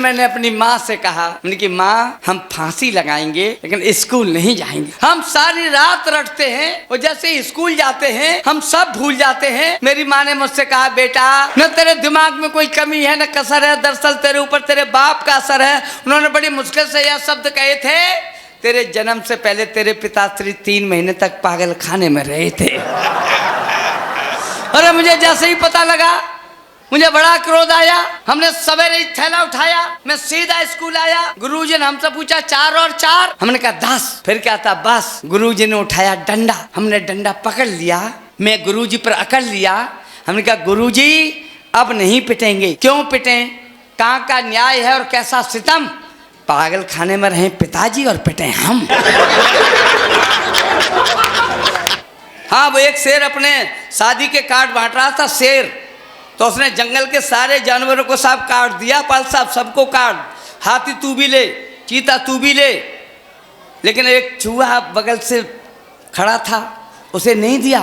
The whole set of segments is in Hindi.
मैंने अपनी माँ से कहा कि माँ हम फांसी लगाएंगे लेकिन स्कूल नहीं जाएंगे। हम सारी रात रटते हैं और जैसे स्कूल जाते हैं हम सब भूल जाते हैं। मेरी माँ ने मुझसे कहा बेटा न तेरे दिमाग में कोई कमी है न कसर है, दरअसल तेरे ऊपर तेरे बाप का असर है। उन्होंने बड़ी मुश्किल से यह शब्द कहे थे, तेरे जन्म से पहले तेरे पिताश्री 3 महीने तक पागल खाने में रहे थे। अरे मुझे जैसे ही पता लगा मुझे बड़ा क्रोध आया। हमने सवेरे ही थैला उठाया, मैं सीधा स्कूल आया। गुरुजी ने हमसे पूछा 4 और 4, हमने कहा 10। फिर क्या था बस। गुरुजी ने उठाया डंडा, हमने डंडा पकड़ लिया, मैं गुरुजी पर अकड़ लिया। हमने कहा गुरुजी अब नहीं पिटेंगे। क्यों पिटें? कहाँ का न्याय है और कैसा सितम? पागल खाने में रहे पिताजी और पिटे हम। हाँ, वो एक शेर अपने शादी के कार्ड बांट रहा था शेर, तो उसने जंगल के सारे जानवरों को सब काट दिया। पाल साहब सबको काट, हाथी तू भी ले, चीता तू भी ले, लेकिन एक चूहा बगल से खड़ा था उसे नहीं दिया।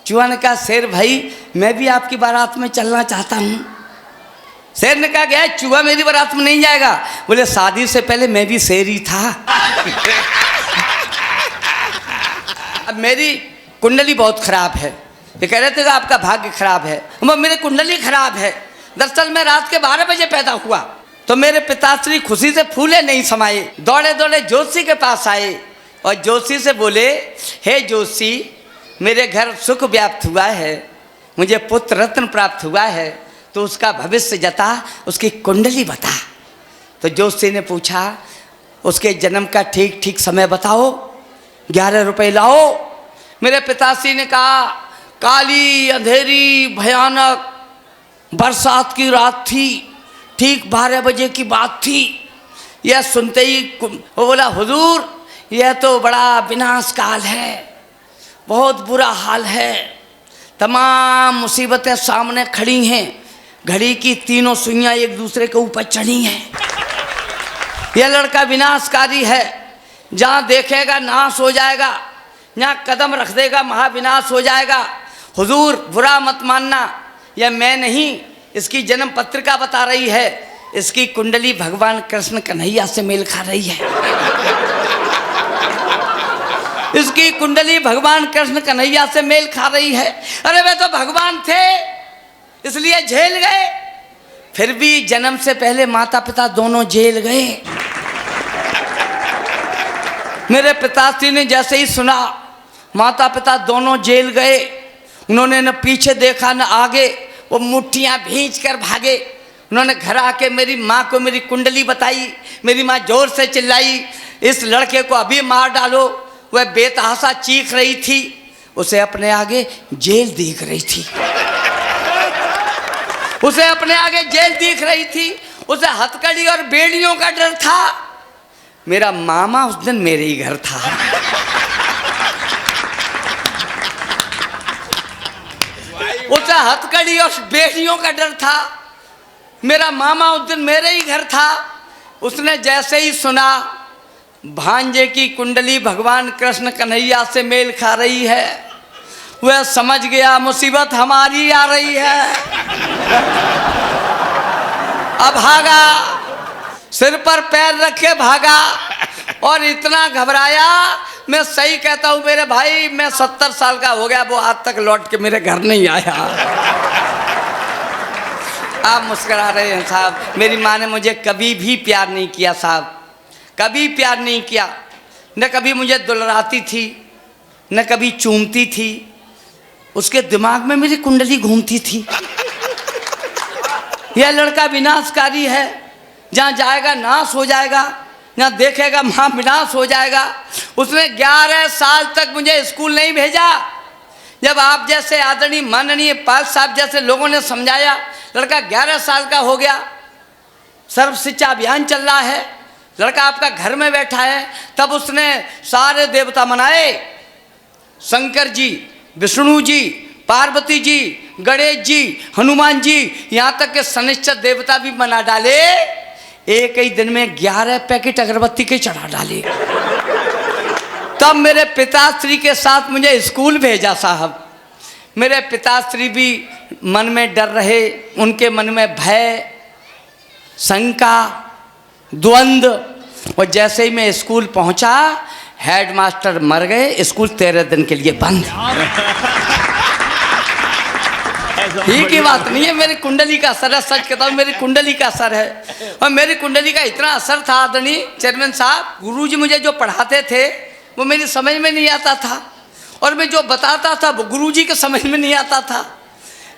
चूहा ने कहा शेर भाई मैं भी आपकी बारात में चलना चाहता हूँ। शेर ने कहा गया चूहा मेरी बारात में नहीं जाएगा। बोले शादी से पहले मैं भी शेर ही था। अब मेरी कुंडली बहुत खराब है। ये कह रहे थे कि आपका भाग्य खराब है। मेरी कुंडली खराब है। दरअसल मैं रात के 12 बजे पैदा हुआ तो मेरे पिताश्री खुशी से फूले नहीं समाये, दौड़े दौड़े जोशी के पास आए और जोशी से बोले हे जोशी मेरे घर सुख व्याप्त हुआ है, मुझे पुत्र रत्न प्राप्त हुआ है, तो उसका भविष्य जता, उसकी कुंडली बता। तो जोशी ने पूछा उसके जन्म का ठीक ठीक समय बताओ, 11 रुपए लाओ। मेरे पिताश्री ने कहा काली अंधेरी भयानक बरसात की रात थी, ठीक 12 बजे की बात थी। यह सुनते ही वो बोला हुजूर यह तो बड़ा विनाश काल है, बहुत बुरा हाल है, तमाम मुसीबतें सामने खड़ी हैं, घड़ी की तीनों सुइयां एक दूसरे के ऊपर चढ़ी हैं। यह लड़का विनाशकारी है, जहाँ देखेगा नाश हो जाएगा, यहाँ कदम रख देगा महाविनाश हो जाएगा। हुजूर बुरा मत मानना, यह मैं नहीं, इसकी जन्म पत्रिका बता रही है, इसकी कुंडली भगवान कृष्ण कन्हैया से मेल खा रही है। इसकी कुंडली भगवान कृष्ण कन्हैया से मेल खा रही है। अरे वे तो भगवान थे इसलिए झेल गए, फिर भी जन्म से पहले माता पिता दोनों जेल गए। मेरे पिताश्री ने जैसे ही सुना माता पिता दोनों जेल गए, उन्होंने न पीछे देखा न आगे, वो मुट्ठियाँ भींच कर भागे। उन्होंने घर आके मेरी माँ को मेरी कुंडली बताई। मेरी माँ जोर से चिल्लाई इस लड़के को अभी मार डालो। वह बेतहासा चीख रही थी, उसे अपने आगे जेल दिख रही थी, उसे अपने आगे जेल दिख रही थी। उसे हथकड़ी और बेड़ियों का डर था। मेरा मामा उस दिन मेरे ही घर था। उसे हथकड़ी और बेड़ियों का डर था। मेरा मामा उस दिन मेरे ही घर था। उसने जैसे ही सुना भांजे की कुंडली भगवान कृष्ण कन्हैया से मेल खा रही है, वह समझ गया मुसीबत हमारी आ रही है। अब भागा, सिर पर पैर रखे भागा और इतना घबराया। मैं सही कहता हूँ मेरे भाई, मैं 70 साल का हो गया, वो आज तक लौट के मेरे घर नहीं आया। आप मुस्कुरा रहे हैं साहब। मेरी माँ ने मुझे कभी भी प्यार नहीं किया साहब, कभी प्यार नहीं किया। न कभी मुझे दुलराती थी, न कभी चूमती थी। उसके दिमाग में मेरी कुंडली घूमती थी। यह लड़का विनाशकारी है, जहाँ जाएगा नाश हो जाएगा, जहाँ देखेगा वहाँ विनाश हो जाएगा। उसने 11 साल तक मुझे स्कूल नहीं भेजा। जब आप जैसे आदरणीय माननीय पाल साहब जैसे लोगों ने समझाया, लड़का 11 साल का हो गया, सर्व शिक्षा अभियान चल रहा है, लड़का आपका घर में बैठा है, तब उसने सारे देवता मनाए, शंकर जी, विष्णु जी, पार्वती जी, गणेश जी, हनुमान जी, यहाँ तक के शनिश्चर देवता भी मना डाले। एक ही दिन में 11 पैकेट अगरबत्ती के चढ़ा डाले। तब मेरे पिताश्री के साथ मुझे स्कूल भेजा साहब। मेरे पिताश्री भी मन में डर रहे, उनके मन में भय, शंका, द्वंद्व। और जैसे ही मैं स्कूल पहुंचा, हेडमास्टर मर गए, स्कूल 13 दिन के लिए बंद। ही की बात नहीं है, मेरी कुंडली का असर है, सच कहता हूँ मेरी कुंडली का असर है। और मेरी कुंडली का इतना असर था आदरणीय चेयरमैन साहब, गुरुजी मुझे जो पढ़ाते थे वो मेरी समझ में नहीं आता था, और मैं जो बताता था वो गुरुजी के समझ में नहीं आता था।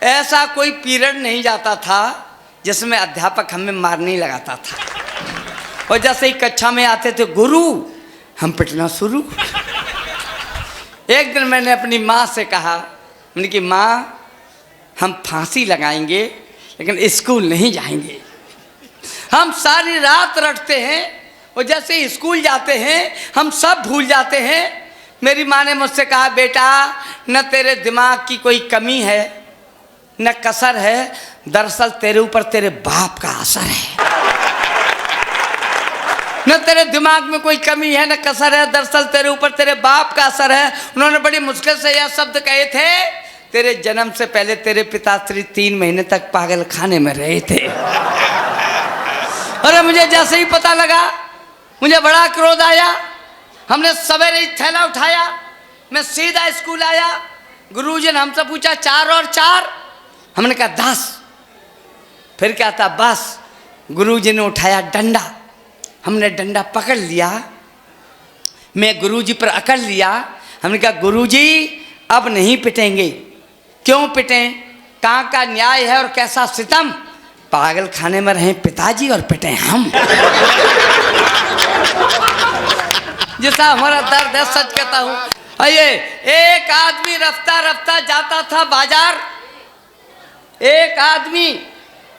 ऐसा कोई पीरियड नहीं जाता था जिसमें अध्यापक हमें मार नहीं लगाता था। और जैसे ही कक्षा में आते थे गुरु, हम पिटना शुरू। एक दिन मैंने अपनी माँ से कहा, मैंने कि माँ, हम फांसी लगाएंगे लेकिन स्कूल नहीं जाएंगे। हम सारी रात रटते हैं और जैसे ही स्कूल जाते हैं हम सब भूल जाते हैं। मेरी माँ ने मुझसे कहा, बेटा न तेरे दिमाग की कोई कमी है न कसर है, दरअसल तेरे ऊपर तेरे बाप का असर है। न तेरे दिमाग में कोई कमी है न कसर है, दरअसल तेरे ऊपर तेरे बाप का असर है। उन्होंने बड़ी मुश्किल से यह शब्द कहे थे, तेरे जन्म से पहले तेरे पिताश्री 3 महीने तक पागल खाने में रहे थे। अरे मुझे जैसे ही पता लगा मुझे बड़ा क्रोध आया। हमने सवेरे ही थैला उठाया, मैं सीधा स्कूल आया। गुरुजी ने हमसे पूछा 4 और 4, हमने कहा 10। फिर क्या था, बस। गुरुजी ने उठाया डंडा, हमने डंडा पकड़ लिया, मैं गुरुजी पर अकड़ लिया। हमने कहा गुरुजी अब नहीं पिटेंगे। क्यों पिटें, कहाँ का न्याय है और कैसा सितम, पागल खाने में रहें पिताजी और पिटें हम। जैसा हमारा दर्द है, सच कहता हूँ। आइए, एक आदमी रफ्ता रफ्ता जाता था बाजार, एक आदमी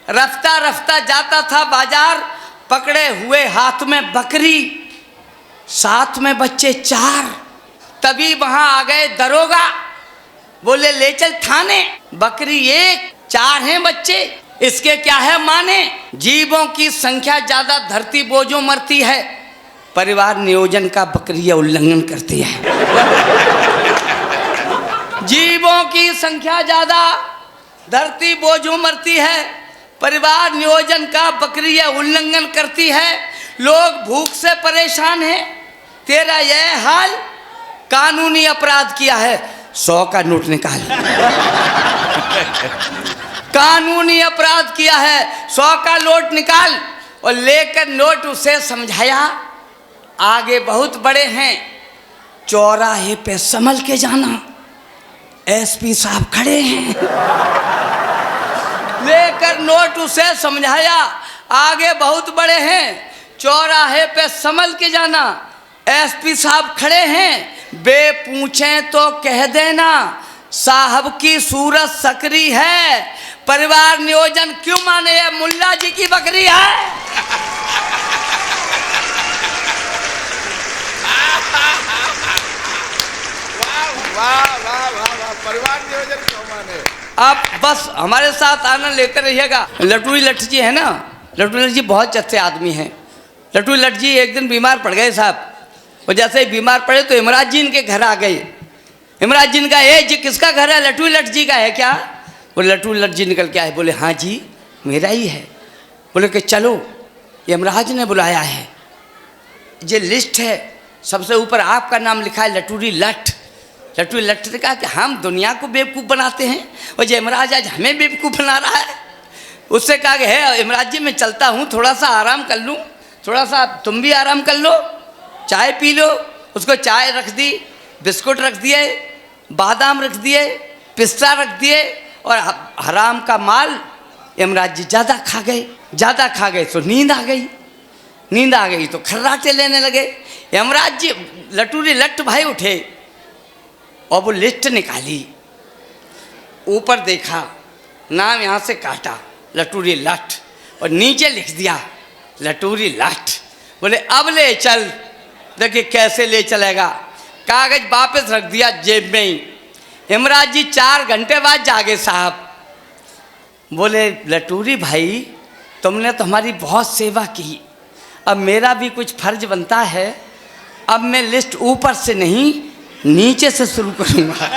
रफ्ता रफ्ता जाता था बाजार, पकड़े हुए हाथ में बकरी, साथ में बच्चे 4। तभी वहां आ गए दरोगा, बोले ले चल थाने। बकरी 1, 4 हैं बच्चे, इसके क्या है माने। जीवों की संख्या ज्यादा धरती बोझों मरती है, परिवार नियोजन का बकरियां उल्लंघन करती है। जीवों की संख्या ज्यादा धरती बोझों मरती है, परिवार नियोजन का बकरियां उल्लंघन करती है। लोग भूख से परेशान हैं, तेरा यह हाल, कानूनी अपराध किया है, 100 का नोट निकाल। कानूनी अपराध किया है, 100 का नोट निकाल। और लेकर नोट उसे समझाया, आगे बहुत बड़े हैं, चौराहे पे संभल के जाना, एसपी साहब खड़े हैं। लेकर नोट उसे समझाया, आगे बहुत बड़े हैं, चौराहे पे संभल के जाना, एसपी साहब खड़े हैं। बे पूछें तो कह देना, साहब की सूरत सकरी है, परिवार नियोजन क्यों माने, ये मुल्ला जी की बकरी है। परिवार नियोजन क्यों माने। आप बस हमारे साथ आनंद लेते रहिएगा। लटूरी लठ जी है ना, लटूरी लठ जी बहुत अच्छे आदमी हैं। लटूरी लठ जी एक दिन बीमार पड़ गए साहब, और जैसे ही बीमार पड़े तो इमराज जी इनके घर आ गए। इमराज जी का, ए जी किसका घर है, लटूरी लठ जी का है क्या। बोले लटूरी लठ जी निकल के आए, बोले हाँ जी मेरा ही है। बोले कि चलो, यमराज ने बुलाया है, ये लिस्ट है, सबसे ऊपर आपका नाम लिखा है लटूरी लठ। लटूरी लठ ने कहा कि हम दुनिया को बेवकूफ़ बनाते हैं और यमराज आज हमें बेवकूफ़ बना रहा है। उससे कहा कि है यमराज जी मैं चलता हूँ, थोड़ा सा आराम कर लूँ, थोड़ा सा तुम भी आराम कर लो, चाय पी लो। उसको चाय रख दी, बिस्कुट रख दिए, बादाम रख दिए, पिस्ता रख दिए, और हराम का माल यमराज जी ज़्यादा खा गए तो नींद आ गई तो खर्राटे लेने लगे। यमराज जी लटूरी लठ भाई उठे और वो लिस्ट निकाली, ऊपर देखा, नाम यहाँ से काटा लटूरी लठ और नीचे लिख दिया लटूरी लठ। बोले अब ले चल। देखिए कैसे ले चलेगा, कागज वापस रख दिया जेब में ही। यमराज जी 4 घंटे बाद जागे साहब। बोले लटूरी भाई तुमने तो हमारी बहुत सेवा की, अब मेरा भी कुछ फर्ज बनता है, अब मैं लिस्ट ऊपर से नहीं नीचे से शुरू करूँगा।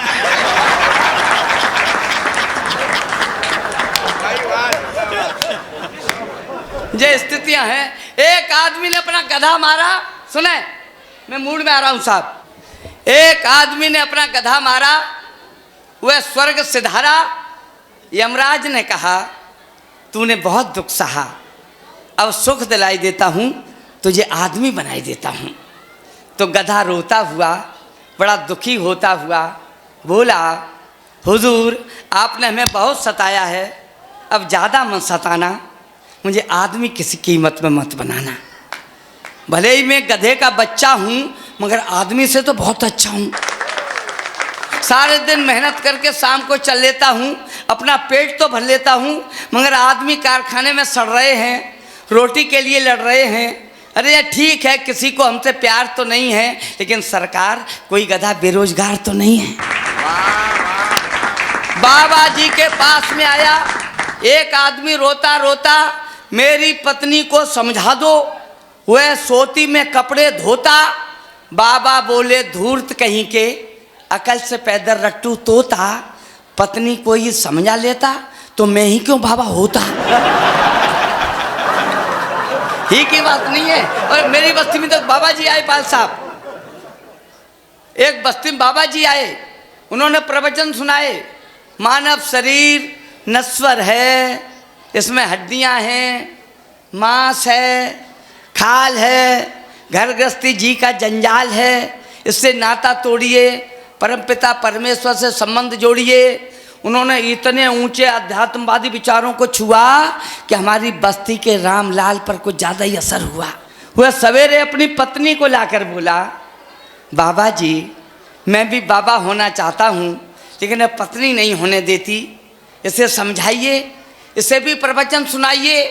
ये स्थितियां हैं। एक आदमी ने अपना गधा मारा, सुने, मैं मूड में आ रहा हूं साहब। एक आदमी ने अपना गधा मारा, वह स्वर्ग सिधारा। यमराज ने कहा तूने बहुत दुख सहा, अब सुख दिलाई देता हूं, तुझे आदमी बनाई देता हूं। तो गधा रोता हुआ, बड़ा दुखी होता हुआ बोला, हुजूर आपने हमें बहुत सताया है, अब ज़्यादा मत सताना, मुझे आदमी किसी कीमत में मत बनाना। भले ही मैं गधे का बच्चा हूँ मगर आदमी से तो बहुत अच्छा हूँ। सारे दिन मेहनत करके शाम को चल लेता हूँ, अपना पेट तो भर लेता हूँ, मगर आदमी कारखाने में सड़ रहे हैं, रोटी के लिए लड़ रहे हैं। अरे यार ठीक है, किसी को हमसे प्यार तो नहीं है, लेकिन सरकार कोई गधा बेरोजगार तो नहीं है। बाबा जी के पास में आया एक आदमी, रोता रोता, मेरी पत्नी को समझा दो, वह सोती में कपड़े धोता। बाबा बोले, धूर्त कहीं के, अकल से पैदा रट्टू तोता, पत्नी को ही समझा लेता तो मैं ही क्यों बाबा होता। ही की बात नहीं है। और मेरी बस्ती में तो बाबा जी आए, पाल साहब, एक बस्ती में बाबा जी आए, उन्होंने प्रवचन सुनाए। मानव शरीर नश्वर है, इसमें हड्डियां हैं, मांस है, खाल है, घर गृहस्थी जी का जंजाल है, इससे नाता तोड़िए, परमपिता परमेश्वर से संबंध जोड़िए। उन्होंने इतने ऊंचे अध्यात्मवादी विचारों को छुआ कि हमारी बस्ती के रामलाल पर कुछ ज़्यादा ही असर हुआ। वह सवेरे अपनी पत्नी को लाकर बोला, बाबा जी मैं भी बाबा होना चाहता हूँ, लेकिन अब पत्नी नहीं होने देती, इसे समझाइए, इसे भी प्रवचन सुनाइए।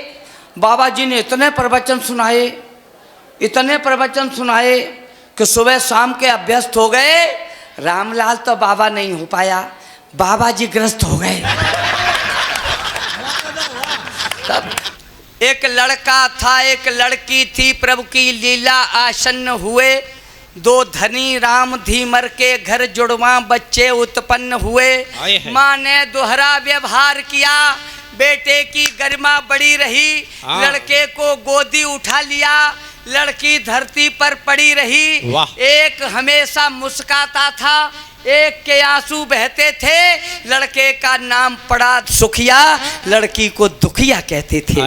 बाबा जी ने इतने प्रवचन सुनाए, इतने प्रवचन सुनाए कि सुबह शाम के अभ्यस्त हो गए। रामलाल तो बाबा नहीं हो पाया, बाबा जी ग्रस्त हो गए। तब एक लड़का था, एक लड़की थी, प्रभु की लीला आसन्न हुए। दो धनी राम धीमर के घर जुड़वा बच्चे उत्पन्न हुए। माँ ने दोहरा व्यवहार किया, बेटे की गरिमा बड़ी रही, लड़के को गोदी उठा लिया, लड़की धरती पर पड़ी रही। एक हमेशा मुस्काता था, एक के आंसू बहते थे। लड़के का नाम पड़ा सुखिया, लड़की को दुखिया कहते थे।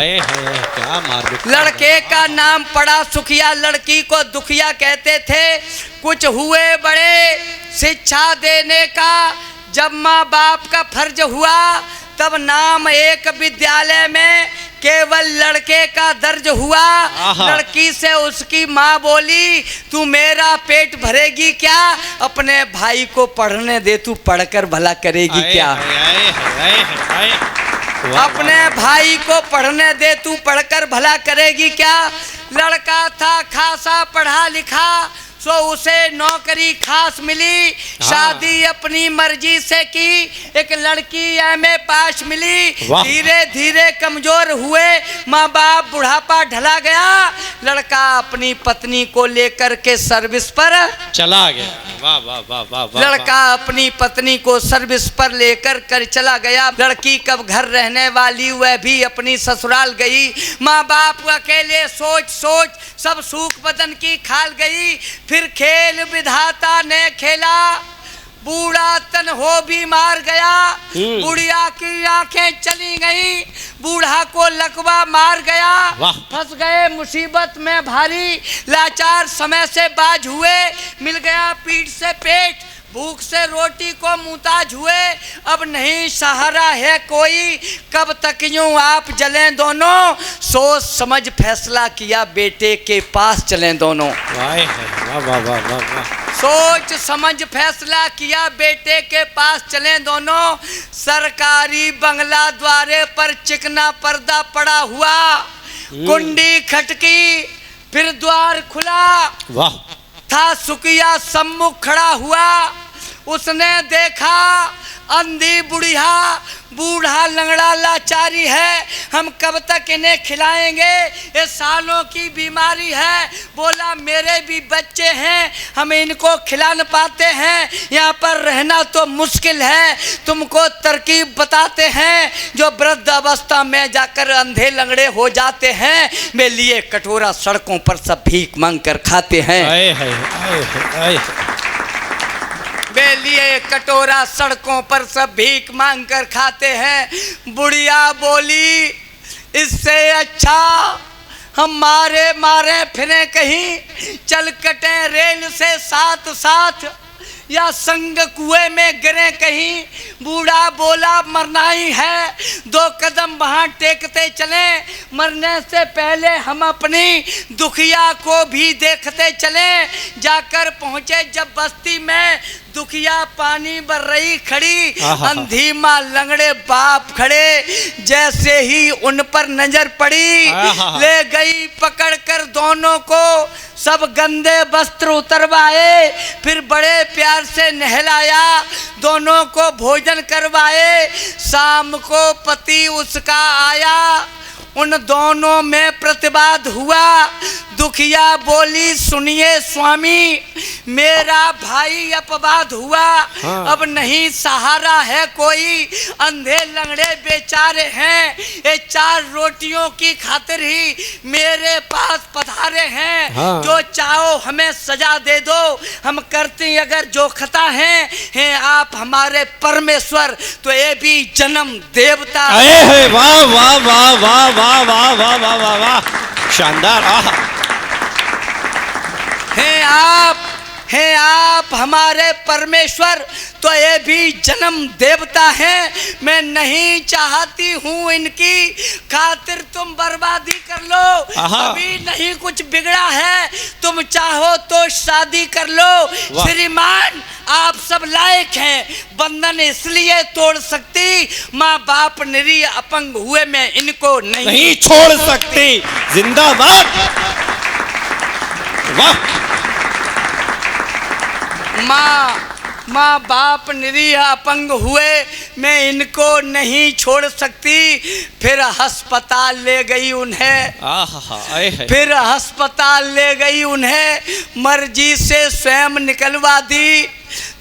लड़के का नाम पड़ा सुखिया, लड़की को दुखिया कहते थे। कुछ हुए बड़े, शिक्षा देने का जब माँ बाप का फर्ज हुआ, तब नाम एक विद्यालय में केवल लड़के का दर्ज हुआ। लड़की से उसकी माँ बोली, तू मेरा पेट भरेगी क्या, अपने भाई को पढ़ने दे, तू पढ़कर भला करेगी क्या। अपने भाई को पढ़ने दे, तू पढ़कर भला करेगी क्या। लड़का था खासा पढ़ा लिखा, सो उसे नौकरी खास मिली। शादी अपनी मर्जी से की, एक लड़की एमए पास मिली। धीरे धीरे कमजोर हुए, माँ बाप, बुढ़ापा ढला गया। लड़का अपनी पत्नी को लेकर के सर्विस पर चला गया। वाह वाह वाह वाह वाह। लड़का अपनी पत्नी को सर्विस पर लेकर कर चला गया। लड़की कब घर रहने वाली, वह भी अपनी ससुराल गई। माँ बाप अकेले सोच सोच सब सूख बदन की खाल गई। फिर खेल विधाता ने खेला, बूढ़ा तन हो भी मार गया। बुढ़िया की आंखें चली गई, बूढ़ा को लकवा मार गया। फंस गए मुसीबत में भारी, लाचार समय से बाज हुए। मिल गया पीठ से पेट, भूख से रोटी को मुहताज हुए। अब नहीं सहारा है कोई, कब तक यूं आप जलें दोनों। सोच समझ फैसला किया, बेटे के पास चलें दोनों। सोच समझ फैसला किया, बेटे के पास चलें दोनों। सरकारी बंगला द्वारे पर चिकना पर्दा पड़ा हुआ, कुंडी खटकी, फिर द्वार खुला। था सुखिया सम्मुख खड़ा हुआ, उसने देखा अंधी बुढ़िया बूढ़ा लंगड़ा लाचारी है, हम कब तक इन्हें खिलाएंगे, ये सालों की बीमारी है। बोला मेरे भी बच्चे हैं, हम इनको खिला न पाते हैं, यहाँ पर रहना तो मुश्किल है। तुमको तरकीब बताते हैं, जो वृद्ध अवस्था में जाकर अंधे लंगड़े हो जाते हैं, वे लिए कटोरा सड़कों पर सब भीख मांग कर खाते हैं। आए हाय आए हाय आए। वे लिए कटोरा सड़कों पर सब भीख मांग कर खाते हैं। बुढ़िया बोली इससे अच्छा हम मारे फिरे कहीं, चल कटे रेल से साथ साथ, या संग कुएं में गिरे कहीं। बूढ़ा बोला मरना ही है, 2 कदम वहां टेकते चले, मरने से पहले हम अपनी दुखिया को भी देखते चले। जाकर पहुंचे जब बस्ती में, दुखिया पानी भर रही खड़ी, अंधी माँ लंगड़े बाप खड़े। जैसे ही उन पर नजर पड़ी, ले गई पकड़ कर दोनों को, सब गंदे वस्त्र उतरवाए, फिर बड़े प्यार से नहलाया, दोनों को भोजन करवाए। शाम को पति उसका आया, उन दोनों में प्रतिवाद हुआ। दुखिया बोली सुनिए स्वामी, मेरा भाई अपवाद हुआ, अब नहीं सहारा है कोई, अंधे लंगड़े बेचारे हैं, ये 4 रोटियों की खातिर ही मेरे पास पधारे हैं। जो चाहो हमें सजा दे दो, हम करते अगर जो खता हैं आप हमारे परमेश्वर, तो ये भी जन्म देवता। वाह वाह वाह वाह वाह वाह वाह वाह वाह वाह, शानदार। हैं आप हमारे परमेश्वर, तो ये भी जन्म देवता हैं। मैं नहीं चाहती हूँ इनकी खातिर तुम बर्बादी कर लो, अभी नहीं कुछ बिगड़ा है, तुम चाहो तो शादी कर लो। श्रीमान आप सब लायक हैं, बंधन इसलिए तोड़ सकती, माँ बाप निरी अपंग हुए मैं इनको नहीं छोड़ सकती। जिंदाबाद। वाह। माँ बाप निरीह अपंग हुए मैं इनको नहीं छोड़ सकती। फिर अस्पताल ले गई उन्हें, फिर अस्पताल ले गई उन्हें, मर्जी से स्वयं निकलवा दी।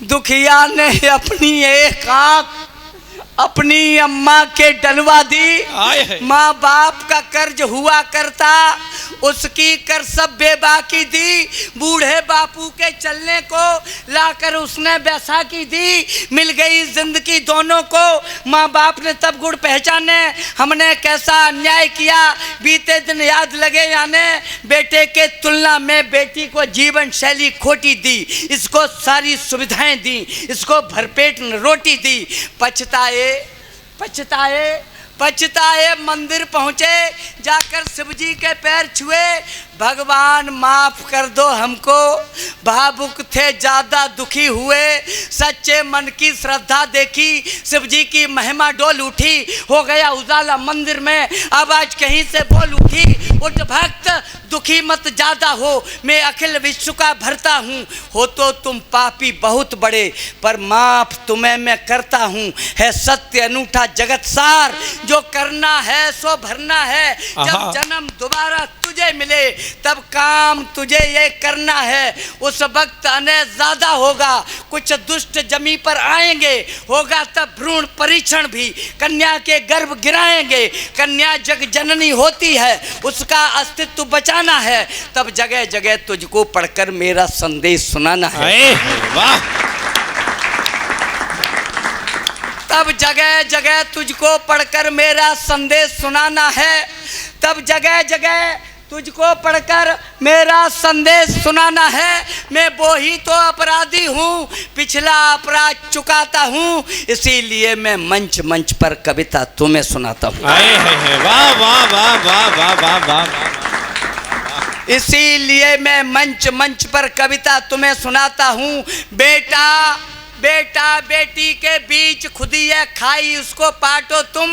दुखिया ने अपनी एक आँख अपनी अम्मा के डलवा दी। माँ बाप का कर्ज हुआ करता, उसकी कर सब बेबाकी दी। बूढ़े बापू के चलने को लाकर उसने बैसाखी दी। मिल गई जिंदगी दोनों को, माँ बाप ने तब गुण पहचाने, हमने कैसा अन्याय किया। बीते दिन याद लगे याने, बेटे के तुलना में बेटी को जीवन शैली खोटी दी, इसको सारी सुविधाएं दी, इसको भरपेट रोटी दी। पछताए मंदिर पहुँचे, जाकर शिव जी के पैर छुए, भगवान माफ कर दो हमको, भावुक थे ज़्यादा दुखी हुए। सच्चे मन की श्रद्धा देखी, शिव जी की महिमा डोल उठी, हो गया उजाला मंदिर में, आवाज कहीं से बोल उठी, उठ भक्त दुखी मत ज़्यादा हो, मैं अखिल विश्व का भरता हूँ। हो तो तुम पापी बहुत बड़े, पर माफ तुम्हें मैं करता हूँ। है सत्य अनूठा जगत सार, जो करना है सो भरना है। जब जन्म दोबारा तुझे मिले, तब काम तुझे ये करना है। उस वक्त अन्याय ज्यादा होगा, कुछ दुष्ट जमी पर आएंगे, होगा तब भ्रूण परीक्षण भी, कन्या के गर्भ गिराएंगे। कन्या जग जननी होती है, उसका अस्तित्व बचाना है। तब जगह जगह तुझको पढ़कर मेरा संदेश सुनाना है। वाह। तब जगह जगह तुझको पढ़कर मेरा संदेश सुनाना है। तब जगह जगह तुझको पढ़कर मेरा संदेश सुनाना है। मैं वो ही तो अपराधी हूँ, पिछला अपराध चुकाता हूँ, इसीलिए मैं मंच मंच पर कविता तुम्हें सुनाता हूँ। वाह वाह वाह वाह वाह वाह वाह। इसीलिए मैं मंच मंच पर कविता तुम्हें सुनाता हूँ। बेटा बेटा बेटी के बीच खुदी है खाई उसको पाटो तुम,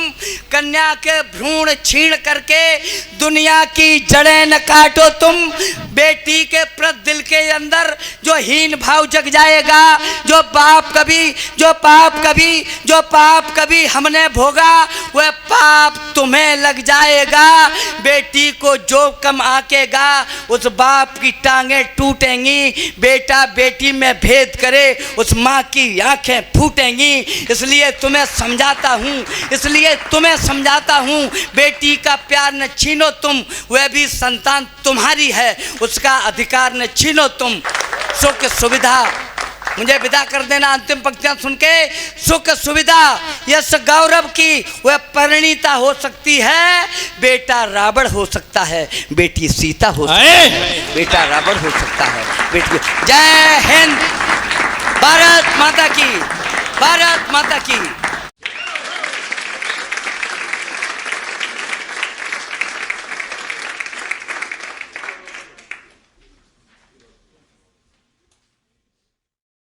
कन्या के भ्रूण छीण करके दुनिया की जड़ें न काटो तुम। बेटी के प्रति दिल के अंदर जो हीन भाव जग जाएगा, जो पाप कभी हमने भोगा वह पाप तुम्हें लग जाएगा। बेटी को जो कम आकेगा उस बाप की टांगें टूटेंगी, बेटा बेटी में भेद करे उस माँ की आंखें फूटेंगी। इसलिए तुम्हें समझाता हूँ बेटी का प्यार न छीनो तुम, वह भी संतान तुम्हारी है उसका अधिकार न छीनो तुम। सुख सुविधा, मुझे विदा कर देना अंतिम पंक्तियां सुन के। सुख सुविधा यश गौरव की वह परिणीता हो सकती है, बेटा रावण हो सकता है, बेटी सीता हो सकती है, बेटा रावण हो सकता है, बेटी। जय हिंद, भारत माता की, भारत माता की।